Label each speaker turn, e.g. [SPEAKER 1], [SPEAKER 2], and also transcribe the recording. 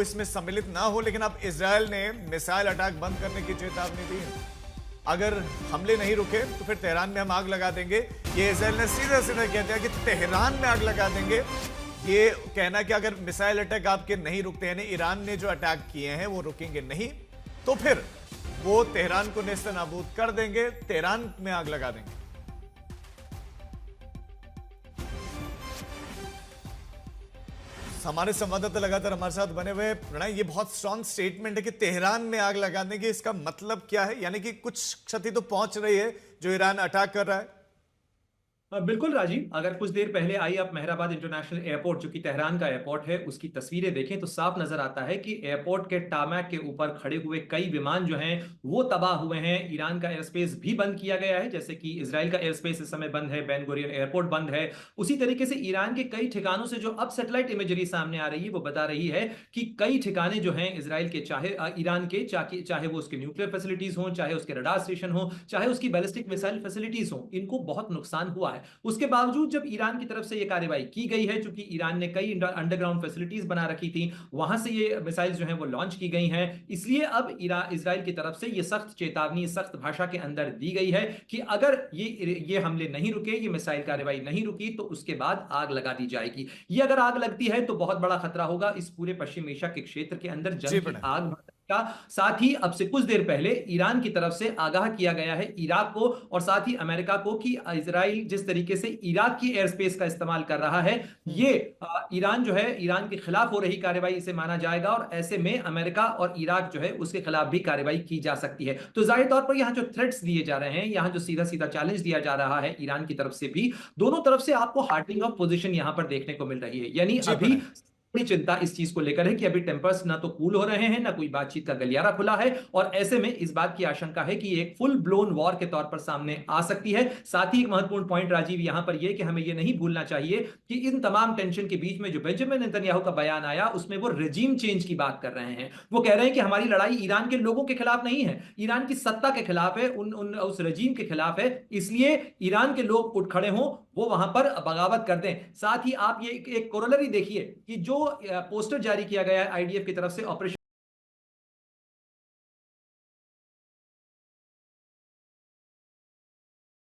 [SPEAKER 1] इसमें सम्मिलित ना हो, लेकिन अब इजरायल ने मिसाइल अटैक बंद करने की चेतावनी दी है। अगर हमले नहीं रुके तो फिर तेहरान में हम आग लगा देंगे। ये इजरायल ने सीधा सीधा कह दिया कि तेहरान में आग लगा देंगे। ये कहना कि अगर मिसाइल अटैक आपके नहीं रुकते, यानी ईरान ने जो अटैक किए हैं वो रुकेंगे नहीं, तो फिर वो तेहरान को नेस्त नाबूद कर देंगे, तेहरान में आग लगा देंगे। हमारे संवाददाता लगातार हमारे साथ बने हुए। प्रणय, ये बहुत स्ट्रॉन्ग स्टेटमेंट है कि तेहरान में आग लगाने की, इसका मतलब क्या है? यानी कि कुछ क्षति तो पहुंच रही है जो ईरान अटैक कर रहा है।
[SPEAKER 2] बिल्कुल राजीव, अगर कुछ देर पहले आई आप मेहराबाद इंटरनेशनल एयरपोर्ट, जो कि तेहरान का एयरपोर्ट है, उसकी तस्वीरें देखें तो साफ नजर आता है कि एयरपोर्ट के टारमैक के ऊपर खड़े हुए कई विमान जो हैं वो तबाह हुए हैं। ईरान का एयर स्पेस भी बंद किया गया है, जैसे कि इजराइल का एयर स्पेस इस समय बंद है, बेन गुरियन एयरपोर्ट बंद है। उसी तरीके से ईरान के कई ठिकानों से जो अब सैटेलाइट इमेजरी सामने आ रही है वो बता रही है कि कई ठिकाने जो हैं इजराइल के, चाहे ईरान के, चाहे वो उसके न्यूक्लियर फैसिलिटीज हों, चाहे उसके रडार स्टेशन हो, चाहे उसकी बैलिस्टिक मिसाइल फैसिलिटीज हो, इनको बहुत नुकसान हुआ है। उसके बावजूद जब ईरान की तरफ से यह कार्रवाई की गई है, चूंकि ईरान ने कई अंडरग्राउंड फैसिलिटीज बना रखी थी, वहां से ये मिसाइल जो है वो लॉन्च की गई हैं, इसलिए अब इजराइल की तरफ से ये सख्त चेतावनी, सख्त भाषा के अंदर दी गई है कि अगर ये हमले नहीं रुके, ये मिसाइल कार्रवाई नहीं रुकी, तो उसके बाद आग लगा दी जाएगी। ये अगर आग लगती है तो बहुत बड़ा खतरा होगा इस पूरे पश्चिम एशिया के क्षेत्र के अंदर
[SPEAKER 1] जी
[SPEAKER 2] जंग की
[SPEAKER 1] प्रणय।
[SPEAKER 2] आग का। साथ ही अब से कुछ देर पहले ईरान की तरफ से आगाह किया गया है इराक को और साथ ही अमेरिका को कि इजराइल जिस तरीके से इराक की एयर स्पेस का इस्तेमाल कर रहा है, ये ईरान जो है, ईरान के खिलाफ हो रही कार्रवाई इसे माना जाएगा और ऐसे में अमेरिका और इराक जो है उसके खिलाफ भी कार्रवाई की जा सकती है। तो जाहिर तौर पर यहां जो थ्रेट्स दिए जा रहे हैं, यहां जो सीधा सीधा चैलेंज दिया जा रहा है ईरान की तरफ से भी, दोनों तरफ से आपको हार्डनिंग ऑफ पोजीशन यहां पर देखने को मिल रही है। यानी
[SPEAKER 1] जी
[SPEAKER 2] अभी
[SPEAKER 1] प्रणय।
[SPEAKER 2] बड़ी चिंता इस चीज को लेकर है कि अभी टेम्पर्स ना तो कूल हो रहे हैं, ना कोई बातचीत का गलियारा खुला है, और ऐसे में इस बात की आशंका है कि एक फुल ब्लोन वॉर के तौर पर सामने आ सकती है। साथ ही एक महत्वपूर्ण पॉइंट राजीव यहां पर यह कि हमें यह नहीं भूलना चाहिए कि इन तमाम टेंशन के बीच में जो बेंजामिन नेतन्याहू का बयान आया, उसमें वो रेजिम चेंज की बात कर रहे हैं। वो कह रहे हैं कि हमारी लड़ाई ईरान के लोगों के खिलाफ नहीं है, ईरान की सत्ता के खिलाफ है, उस रेजिम के खिलाफ है, इसलिए ईरान के लोग उठ खड़े हों, वो वहां पर बगावत कर दें। साथ ही आप ये एक कोरोलरी देखिए कि जो पोस्टर जारी किया गया है आईडीएफ की तरफ से, ऑपरेशन